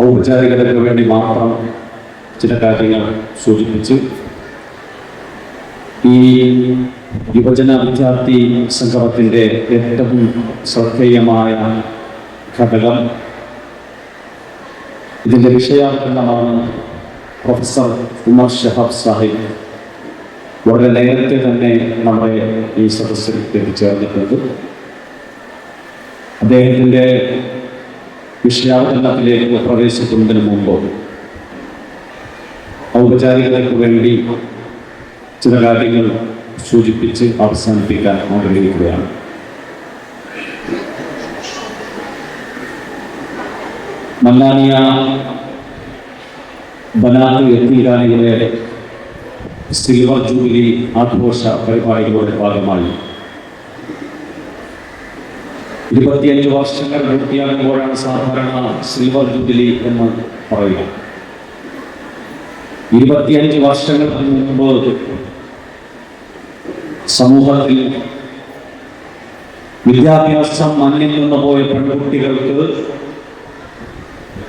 ഔപചാരികതയ്ക്ക് വേണ്ടി മാത്രം ചില കാര്യങ്ങൾ സൂചിപ്പിച്ച് ഈ യുവജന വിദ്യാർത്ഥി സംഗമത്തിൻ്റെ ഏറ്റവും ശ്രദ്ധേയമായ ഘടകം ഇതിൻ്റെ വിഷയാവതരണമാണ് പ്രൊഫസർ ഉമർ ഷഹാബ് സാഹിബ് വളരെ നേരത്തെ തന്നെ നമ്മുടെ ഈ സദസ്സിൽ എത്തിച്ചേർന്നിട്ടുണ്ട്. അദ്ദേഹത്തിൻ്റെ വിഷയാവതരണത്തിലേക്ക് പ്രവേശിക്കുന്നതിന് മുമ്പ് ഔപചാരികതയ്ക്ക് വേണ്ടി ചില കാര്യങ്ങൾ സൂചിപ്പിച്ച് അവസാനിപ്പിക്കാൻ ആഗ്രഹിക്കുകയാണ്. മല്ലാനിയ ബനാത്ത് യതീംഖാനയിലെ സിൽവർ ജൂബിലി ആഘോഷ പരിപാടികളുടെ ഭാഗമായി 25 വർഷങ്ങൾ പൂർത്തിയാകുമ്പോഴാണ് സാധാരണ സിൽവർ ജൂബിലി എന്ന് പറയുക. 25 വർഷങ്ങൾക്ക് മുമ്പ് സമൂഹത്തിൽ വിദ്യാഭ്യാസം അന്യം നിന്ന് പോയ പെൺകുട്ടികൾക്ക്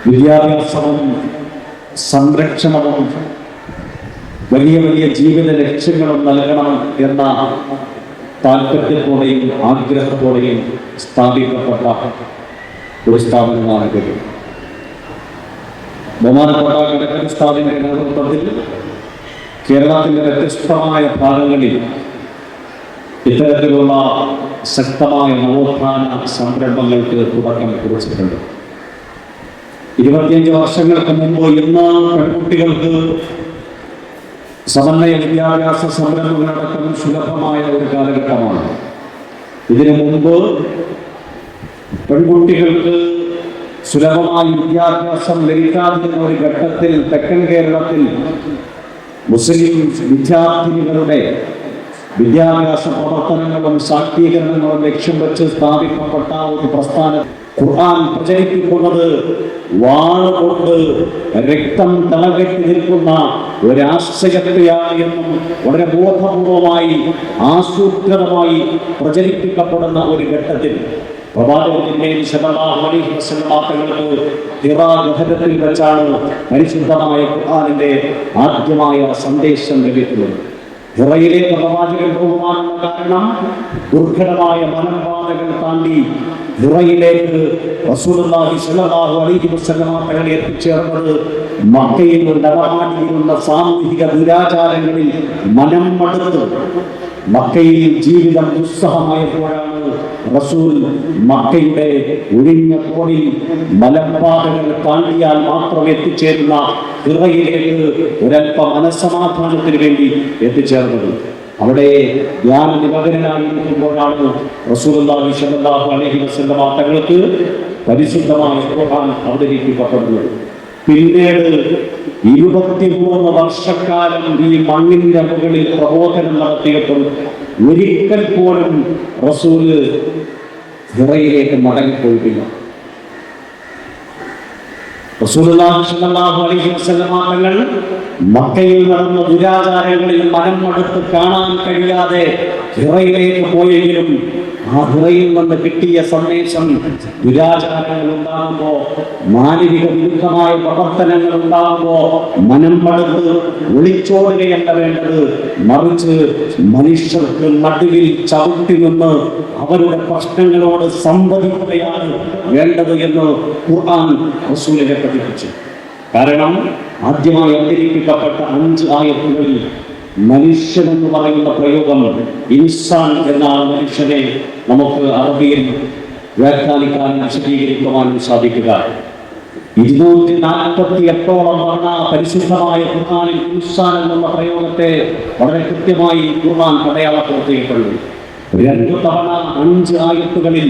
വിദ്യാഭ്യാസവും സംരക്ഷണവും വലിയ വലിയ ജീവിത ലക്ഷ്യങ്ങളും നൽകണം എന്ന താല്പര്യത്തോടെയും ആഗ്രഹത്തോടെയും സ്ഥാപിക്കപ്പെട്ട ഒരു സ്ഥാപനമാണിത്. ബഹുമാനപ്പെട്ട ഗഡ്കരി സ്ഥാപനത്തിന്റെ നേതൃത്വത്തിൽ കേരളത്തിന്റെ വ്യത്യസ്തമായ ഭാഗങ്ങളിൽ ഇത്തരത്തിലുള്ള ശക്തമായ നവോത്ഥാന സംരംഭങ്ങൾക്ക് തുടക്കം കുറിച്ചിട്ടുണ്ട്. 25 വർഷങ്ങൾക്ക് മുമ്പ് ഇന്ന് പെൺകുട്ടികൾക്ക് സമന്വയ വിദ്യാഭ്യാസ സംരംഭങ്ങളടക്കം സുലഭമായ ഒരു കാലഘട്ടമാണ്. ഇതിനു മുമ്പ് പെൺകുട്ടികൾക്ക് സുലഭമായ വിദ്യാഭ്യാസം ലഭിക്കാതിരുന്ന ഒരു ഘട്ടത്തിൽ തെക്കൻ കേരളത്തിൽ മുസ്ലിം വിദ്യാർത്ഥിനികളുടെ വിദ്യാഭ്യാസ പ്രവർത്തനങ്ങളും ശാക്തീകരണങ്ങളും ലക്ഷ്യം വെച്ച് സ്ഥാപിക്കപ്പെട്ട ഒരു പ്രസ്ഥാനം ഖുർആൻ പ്രചരിപ്പിക്കുന്നത് വാളുകൊണ്ട് രക്തം തളകെട്ടി നിൽക്കുന്ന ഒരാശയത്തെയാണ് എന്നും വളരെ ബോധപൂർവമായി ആസൂത്രിതമായി പ്രചരിപ്പിക്കപ്പെടുന്ന ഒരു ഘട്ടത്തിൽ പ്രവാചകന്റെ സല്ലല്ലാഹു അലൈഹി വസല്ലം ഹിറാ ഗുഹയിൽ വെച്ചാണ് പരിശുദ്ധമായ ഖുർആനിന്റെ ആദ്യമായ സന്ദേശം ലഭിക്കുന്നത്. ഹിറയിലേക്ക് പ്രവാചകൻ പോകുവാനുള്ള കാരണം ദുർഘടമായ മലമ്പാതകൾ താണ്ടി ഹിറയിലേക്ക് റസൂലുള്ളാഹി സ്വല്ലല്ലാഹു അലൈഹി വസല്ലം തങ്ങളെ എത്തിച്ചേർന്നത് മക്കയിൽ നടമാടിയിരുന്ന സാമൂഹിക ദുരാചാരങ്ങളിൽ മനം മടുത്ത് മക്കയിൽ ജീവിതം ദുസ്സഹമായപ്പോഴാണ് റസൂൽ മക്കയുടെ ഒഴിഞ്ഞ കോണിൽ മലമ്പാതകൾ താണ്ടിയാൽ മാത്രം എത്തിച്ചേരുന്ന ഹിറയിലേക്ക് ഒരല്പ മനസ്സമാധാനത്തിന് വേണ്ടി എത്തിച്ചേർന്നത്. അവിടെ ധ്യാന നിമഗ്നനായിരിക്കുമ്പോഴാണ് റസൂലുള്ളാഹി സ്വല്ലല്ലാഹു അലൈഹി വസല്ലം തങ്ങൾക്ക് പരിശുദ്ധമായ ഖുർആൻ അവതരിപ്പിക്കപ്പെടുന്നത്. പിന്നീട് 23 വർഷക്കാലം ഈ മണ്ണിന്റെ മുകളിൽ പ്രബോധനം നടത്തിയിട്ടും ഒരിക്കൽ പോലും റസൂല് ഹിറയിലേക്ക് മടങ്ങിപ്പോയിട്ടില്ല. റസൂലുള്ളാഹി സ്വല്ലല്ലാഹു അലൈഹി വസല്ലം തങ്ങൾ മക്കയിൽ നടന്ന ദുരാചാരങ്ങളിൽ മനം മടുത്ത് കാണാൻ കഴിയാതെ ഹിറയിലേക്ക് പോയെങ്കിലും ആ ഹിറയിൽ നിന്ന് കിട്ടിയ സന്ദേശം ദുരാചാരങ്ങൾ ഉണ്ടാകുമ്പോ, മാനവിക വിരുദ്ധമായ പ്രവർത്തനങ്ങൾ ഉണ്ടാകുമ്പോ മനം മടുത്ത് ഒളിച്ചോടുകയല്ല വേണ്ടത്, മറിച്ച് മനുഷ്യർക്ക് നടുവിൽ ചവിട്ടി നിന്ന് അവരുടെ പ്രശ്നങ്ങളോട് സംവദിക്കുകയാണ് വേണ്ടത് എന്ന് ഖുർആൻ റസൂലിനെ പഠിപ്പിച്ചു. കാരണം ആദ്യമായി അവതരിപ്പിക്കപ്പെട്ട 5 ആയത്തുകളിൽ മനുഷ്യൻ എന്ന് പറയുന്ന പ്രയോഗം, ഇൻസാൻ എന്നാണ് മനുഷ്യനെ നമുക്ക് അറബിയിൽ വ്യാഖ്യാനിക്കാനും വിശദീകരിക്കുവാനും സാധിക്കുക. 248ഓളം തവണ പരിശുദ്ധമായ ഖുർആനിൽ ഇൻസാൻ എന്നുള്ള പ്രയോഗത്തെ വളരെ കൃത്യമായി ഖുർആൻ അടയാളപ്പെടുത്തിയിട്ടുണ്ട്. 2 തവണ 5 ആയത്തുകളിൽ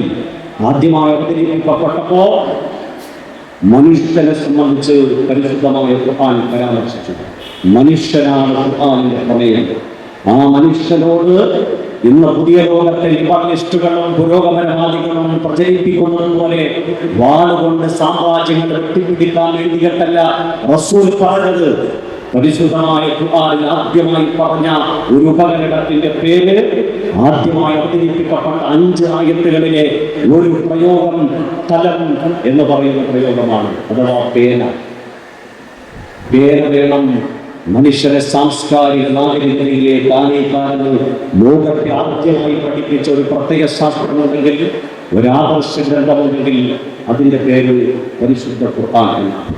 ആദ്യമായി അവതരിപ്പിക്കപ്പെട്ടപ്പോ മനുഷ്യനെ സംബന്ധിച്ച് പരിശുദ്ധമായ ഖുർആൻ പരാമർശിച്ചു. മനുഷ്യനാണ് ഖുർആനിന്റെ പ്രമേയം. ആ മനുഷ്യനോട് ഇന്ന് പുതിയ ലോകത്തെ ലിബറലിസ്റ്റുകളും പുരോഗമനവാദികളും പ്രചരിപ്പിക്കുന്നത് പോലെ വാളുകൊണ്ട് സാമ്രാജ്യങ്ങൾ വെട്ടിപ്പിടിക്കാൻ വേണ്ടിയിട്ടല്ല റസൂൽ പറഞ്ഞത്. പരിശുദ്ധമായ ഖുർആനിൽ ആദ്യമായി പറഞ്ഞ ഒരു ഉപകരണത്തിന്റെ പേര്, ആദ്യമായി അവതരിപ്പിക്കപ്പെട്ട 5 ആയത്തുകളിലെ ഒരു പ്രയോഗം കലം എന്ന് പറയുന്ന പ്രയോഗമാണ്, അഥവാ പേന. പേന വേണം മനുഷ്യരെ സാംസ്കാരിക നാഗരികതയിലേക്ക് ആനയിക്കാനെന്ന് ലോകത്തെ ആദ്യമായി പഠിപ്പിച്ച ഒരു പ്രത്യേക ശാസ്ത്രമുണ്ടെങ്കിൽ, ഒരു ആദർശ ഗ്രന്ഥമുണ്ടെങ്കിൽ അതിൻ്റെ പേര് പരിശുദ്ധ ഖുർആൻ എന്നാണ്.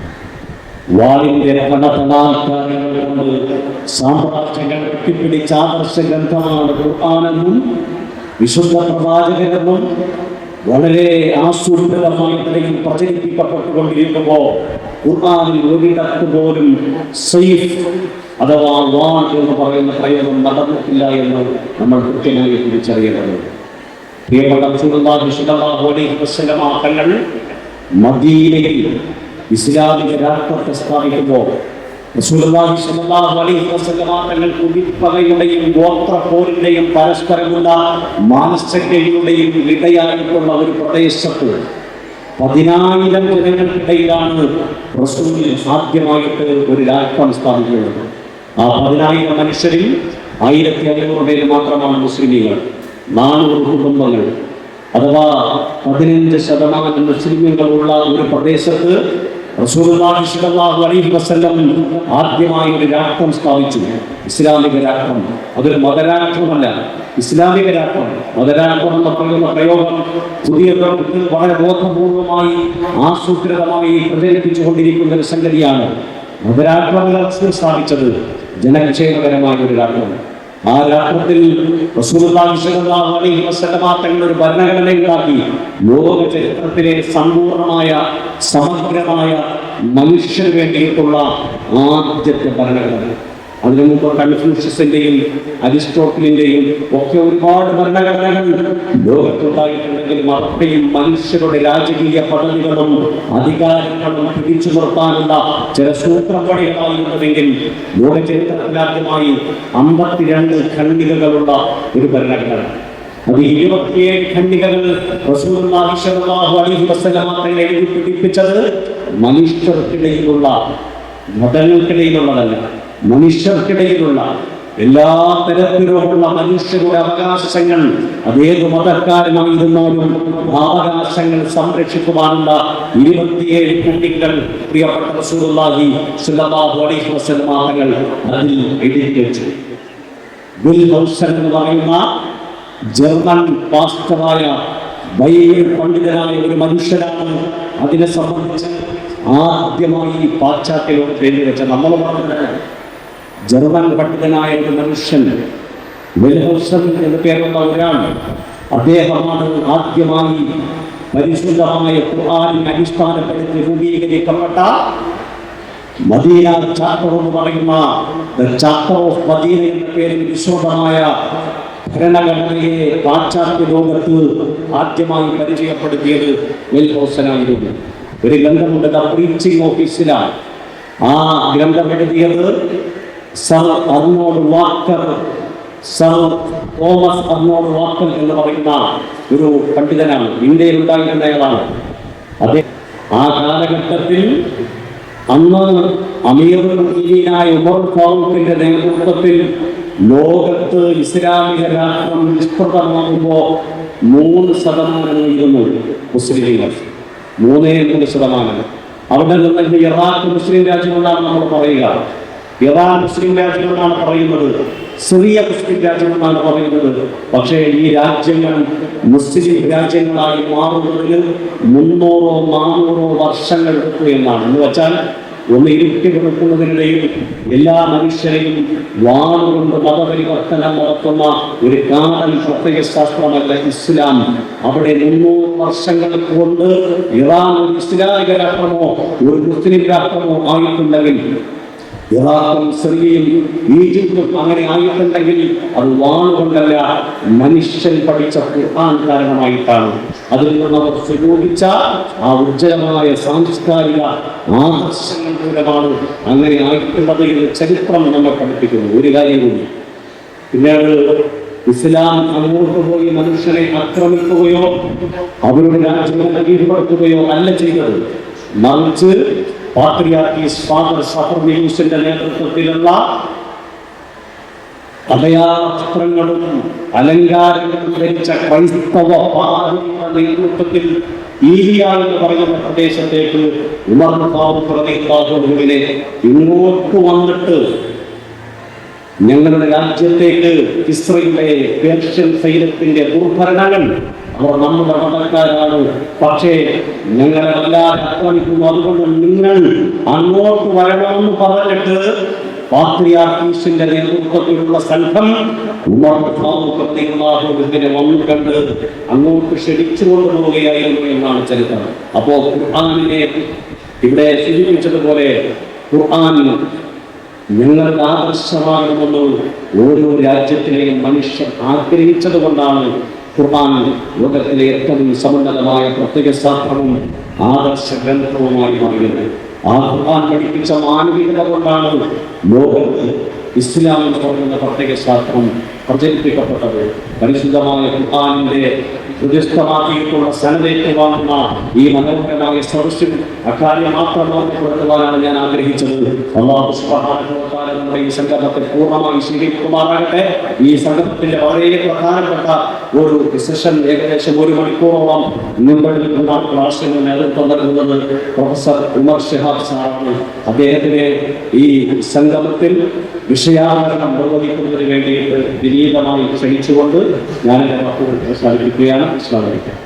വാളിന്റെ രണതണാൽക്കാരങ്ങൾ കൊണ്ട് സാമ്രാജ്യങ്ങൾ കെട്ടിപ്പിടിച്ച ആദർശ ഗ്രന്ഥമാണ് ഖുർആനെന്നും വിശുദ്ധ പ്രവാചകരെന്നും വളരെ ആസൂത്രിതമായ നിലയിൽ പ്രചരിപ്പിക്കപ്പെട്ടുകൊണ്ടിരിക്കുമ്പോൾ ഖുർആനിൽ ഒരിടത്ത് പോലും സൈഫ് അഥവാ വാൾ എന്ന് പറയുന്ന പ്രയോഗം നടന്നിട്ടില്ല എന്ന് നമ്മൾ കൃത്യമായി തിരിച്ചറിയേണ്ടതുണ്ട്. പ്രിയപ്പെട്ട റസൂലുള്ളാഹി സ്വല്ലല്ലാഹു അലൈഹി വസല്ലം തങ്ങൾ മദീനയിൽ ഇസ്ലാമിക രാഷ്ട്രത്തെ സ്ഥാപിക്കുമ്പോൾ റസൂലുള്ളാഹി സ്വല്ലല്ലാഹു അലൈഹി വസല്ലം തങ്ങൾ കുടിപ്പകയുടെയും ഗോത്രപ്പോരിന്റെയും പരസ്പരമുള്ള മാനസികതയുടെയും ഇടയായിട്ടുള്ള ഒരു പ്രദേശത്ത് 10,000 ജനങ്ങൾക്കിടയിലാണ് റസൂൽ ആദ്യമായിട്ട് ഒരു രാഷ്ട്രം സ്ഥാപിക്കുന്നത്. ആ 10,000 മനുഷ്യരിൽ 1,500 പേര് മാത്രമാണ് മുസ്ലിമീങ്ങൾ. 400 കുടുംബങ്ങൾ, അഥവാ 15% മുസ്ലിമുകളുള്ള ഒരു പ്രദേശത്ത് റസൂലുള്ളാഹി സ്വല്ലല്ലാഹു അലൈഹി വസല്ലം ആദ്യമായി ഒരു രാഷ്ട്രം സ്ഥാപിച്ചു, ഇസ്ലാമിക രാഷ്ട്രം. അതൊരു മതരാഷ്ട്രമല്ല, ഇസ്ലാമിക രാഷ്ട്രം. മതരാഷ്ട്രം എന്ന് പറയുന്ന പ്രയോഗം പുതിയ വളരെ ബോധപൂർവമായി ആസൂത്രിതമായി പ്രചരിപ്പിച്ചുകൊണ്ടിരിക്കുന്ന ഒരു സംഗതിയാണ്. മതരാഷ്ട്രം സ്ഥാപിച്ചത് ജനക്ഷേമകരമായ ഒരു രാഷ്ട്രം. ആ രാഷ്ട്രത്തിൽ റസൂലുള്ളാഹി സ്വല്ലല്ലാഹു അലൈഹി വസല്ലം തങ്ങൾ ഒരു ഭരണഘടനയുണ്ടാക്കി. ലോക ചരിത്രത്തിലെ സമ്പൂർണമായ സമഗ്രമായ മനുഷ്യന് വേണ്ടിയിട്ടുള്ള ആദ്യത്തെ ഭരണഘടന. അതിനു മുമ്പ് കൺഫ്യൂഷ്യസിന്റെയും അരിസ്റ്റോട്ടലിന്റെയും ഒക്കെ ഒരുപാട് ഭരണഘടനകൾ ലോകത്തുണ്ടായിട്ടുണ്ടെങ്കിലും അവിടെയും മനുഷ്യരുടെ രാജകീയ പദവികളും അധികാരങ്ങളും പിടിച്ചു നിർത്താനുള്ള ചില സൂത്രപ്പണികളായിരുന്നതെങ്കിൽ ലോക ചരിത്രത്തിലാദ്യമായി 52 ഖണ്ഡികകളുള്ള ഒരു ഭരണഘടന. അത് 27 ഖണ്ഡികകൾ റസൂലുള്ളാഹി സ്വല്ലല്ലാഹു അലൈഹി വസല്ലം തങ്ങൾ എഴുതി പിടിപ്പിച്ചത് മനുഷ്യർക്കിടയിലുള്ള, മതങ്ങൾക്കിടയിലുള്ളതല്ല, മനുഷ്യർക്കിടയിലുള്ള എല്ലാ തരത്തിലുമുള്ള മനുഷ്യരുടെ അവകാശങ്ങൾ, അതേത് മതക്കാരനായിരുന്നാലും ആ അവകാശങ്ങൾ സംരക്ഷിക്കുവാനുള്ള 27 ഖണ്ഡികകൾ പ്രിയപ്പെട്ട റസൂലുള്ളാഹി സ്വല്ലല്ലാഹു അലൈഹി വസല്ലം തങ്ങൾ അതിൽ എഴുതി വെച്ചു. വിൽഹൗസൻ എന്ന് പറയുന്ന ജർമ്മൻ പാസ്റ്ററായ ബൈബിൾ പണ്ഡിതനായ ഒരു മനുഷ്യനാണ് അതിനെ സംബന്ധിച്ച് ആദ്യമായി പാശ്ചാത്യലോകം എഴുതി വെച്ച. നമ്മൾ പറഞ്ഞത് ജർമ്മൻ പണ്ഡിതനായ ഒരു മനുഷ്യൻ, വിൽഹൗസൻ എന്ന പേരുള്ള ഒരാൾ, അദ്ദേഹമാണ് ആദ്യമായി പരിശുദ്ധമായ ഖുർആനിനെ അടിസ്ഥാനപ്പെടുത്തി രൂപീകരിക്കപ്പെട്ട മദീന ചാർട്ടർ എന്ന് പറയുന്ന ചാർട്ടർ ഓഫ് മദീന എന്ന പേരിൽ വിശുദ്ധമായ ഭരണഘടനയെ പാശ്ചാത്യ ലോകത്ത് ആദ്യമായി പരിചയപ്പെടുത്തിയത് വിൽഹൗസനായിരുന്നു. ഒരു ഗ്രന്ഥമുണ്ട്, ദ പ്രീച്ചിങ് ഓഫ് ഇസ്ലാം. ആ ഗ്രന്ഥം എഴുതിയത് sir Arnold walker, sir Thomas Arnold walker എന്ന് പറയുന്ന ഒരു പണ്ഡിതനാണ്. ഇന്ത്യയിൽ ഉണ്ടായിരുന്നയാളാണ്. അതെ, ആ കാലഘട്ടത്തിൽ അന്ന് അമീറുൽ മുഅ്മിനീനായ ഉമർ ഫാറൂഖിന്റെ നേതൃത്വത്തിൽ ലോകത്ത് ഇസ്ലാമിക രാഷ്ട്രം വിസ്തൃതമാകുമ്പോൾ 3% മുസ്ലിങ്ങൾ, 3.3%. അവിടെ നിന്ന് ഇറാഖ് മുസ്ലിം രാജ്യമെന്നാണ് നമ്മൾ പറയുക, ഇറാൻ മുസ്ലിം രാജ്യമെന്നാണ് പറയുന്നത്, സിറിയ മുസ്ലിം രാജ്യമെന്നാണ് പറയുന്നത്. പക്ഷേ ഈ രാജ്യങ്ങൾ മുസ്ലിം രാജ്യങ്ങളായി മാറുന്നതിന് 300-400 വർഷങ്ങൾ എടുത്തു എന്നാണ്. എന്ന് വെച്ചാൽ ഒന്ന് ഇരുട്ടി കൊടുക്കുന്നതിനിടയിൽ എല്ലാ മനുഷ്യരെയും വാളുകൊണ്ട് മതപരിവർത്തനം നടത്തുന്ന ഒരു കാലം പ്രത്യേക ശാസ്ത്രമല്ല ഇസ്ലാം. അവിടെ 300 വർഷങ്ങൾ കൊണ്ട് ഇറാൻ ഒരു ഇസ്ലാമിക രാഷ്ട്രമോ ഒരു മുസ്ലിം രാഷ്ട്രമോ ആയിട്ടുണ്ടെങ്കിൽ, ഇറാഖും സിറിയയും ഈജിപ്തും അങ്ങനെ ആയിട്ടുണ്ടെങ്കിൽ അത് വാളുകൊണ്ടല്ല, മനുഷ്യൻ പഠിച്ച ഖുർആൻ കാരണമായിട്ടാണ്. അതിൽ നിന്ന് അവർ സ്വരൂപിച്ച ആ ഉജ്ജ്വലമായ സാംസ്കാരിക ആദർശങ്ങൾ മൂലമാണ് അങ്ങനെ ആയിട്ടുള്ളത് എന്ന് ചരിത്രം നമ്മെ പഠിപ്പിക്കുന്നു. ഒരു കാര്യം കൂടി, പിന്നീട് ഇസ്ലാം അങ്ങോട്ട് പോയി മനുഷ്യനെ ആക്രമിക്കുകയോ അവരുടെ രാജ്യങ്ങളെ കീഴ്പ്പെടുത്തുകയോ അല്ല ചെയ്തത്. മറിച്ച് പാത്രിയാർക്കീസ് ഫാദർ സഫർമിയൂസിന്റെ നേതൃത്വത്തിലുള്ള അഭയാസ്ത്രങ്ങളും അലങ്കാരങ്ങളും ധരിച്ച ക്രൈസ്തവ നേതൃത്വത്തിൽ ഈലിയ എന്ന് പറയുന്ന പ്രദേശത്തേക്ക് ഉമർ ഫാറൂഖ് റളിയല്ലാഹു അൻഹുവിനെ ഇങ്ങോട്ട് വന്നിട്ട് ഞങ്ങളുടെ രാജ്യത്തേക്ക് ഇസ്രയേലിലെ പേർഷ്യൻ സൈന്യത്തിന്റെ ദുർഭരണങ്ങൾ അവർ നമ്മുടെ മതക്കാരാണ്, പക്ഷേ ഞങ്ങളെ വല്ലാതെ ആക്രമിക്കുന്നു, അതുകൊണ്ട് നിങ്ങൾ അങ്ങോട്ട് വരണമെന്ന് പറഞ്ഞിട്ട് പാത്രിയാർക്കീസിന്റെ നേതൃത്വത്തിലുള്ള സംഘം ഉമർ ഫാറൂഖ് റളിയല്ലാഹു അൻഹുവിനെ വന്നുകണ്ട് അങ്ങോട്ട് ക്ഷണിച്ചു കൊണ്ടുപോവുകയായിരുന്നു എന്നാണ് ചരിത്രം. അപ്പോ ഖുർആനിനെ ഇവിടെ സൂചിപ്പിച്ചതുപോലെ ഖുർആൻ ഞങ്ങളുടെ ആദർശമാകണമെന്ന് ഓരോ രാജ്യത്തിലെയും മനുഷ്യർ ആഗ്രഹിച്ചത് കൊണ്ടാണ് ഖുർആൻ ലോകത്തിലെ ഏറ്റവും സമുന്നതമായ പ്രത്യയശാസ്ത്രവും ആദർശ ഗ്രന്ഥവുമായി മാറിയത്. ആ ഖുർആൻ പഠിപ്പിച്ച മാനവികത കൊണ്ടാണ് ലോകത്ത് ഇസ്ലാം എന്ന് പറയുന്ന പ്രത്യയശാസ്ത്രം പ്രചരിപ്പിക്കപ്പെട്ടത്. പരിശുദ്ധമായ ഖുർആനിന്റെ ഹൃദയസ്ഥമാക്കിയിട്ടുള്ള സനതേറ്റുവാങ്ങുന്ന ഈ മനോഹരമായ സദസ്സിൽ അക്കാര്യം മാത്രം ഓർമ്മപ്പെടുത്തുവാനാണ് ഞാൻ ആഗ്രഹിച്ചത്. അല്ലാഹു സുബ്ഹാനഹു വ തആല നമ്മുടെ ഈ സംഗമത്തെ പൂർണ്ണമായി സ്വീകരിക്കുമാറാകട്ടെ. ഈ സംഗമത്തിന്റെ വളരെ പ്രധാനപ്പെട്ട ഒരു സെഷൻ ഏകദേശം 1 മണിക്കൂറോളം മുൻപിൽ ക്ലാസ്സിന് നേതൃത്വം നൽകുന്നത് പ്രൊഫസർ ഉമർ ശിഹാബ് സാറാണ്. അദ്ദേഹത്തിനെ ഈ സംഗമത്തിൽ വിഷയാവതരണം നിർവഹിക്കുന്നതിന് വേണ്ടിയിട്ട് വിനീതമായി ക്ഷണിച്ചുകൊണ്ട് ഞാൻ എൻ്റെ വാക്കുകൾ അവസാനിപ്പിക്കുകയാണ്. അസ്സലാമു അലൈക്കും.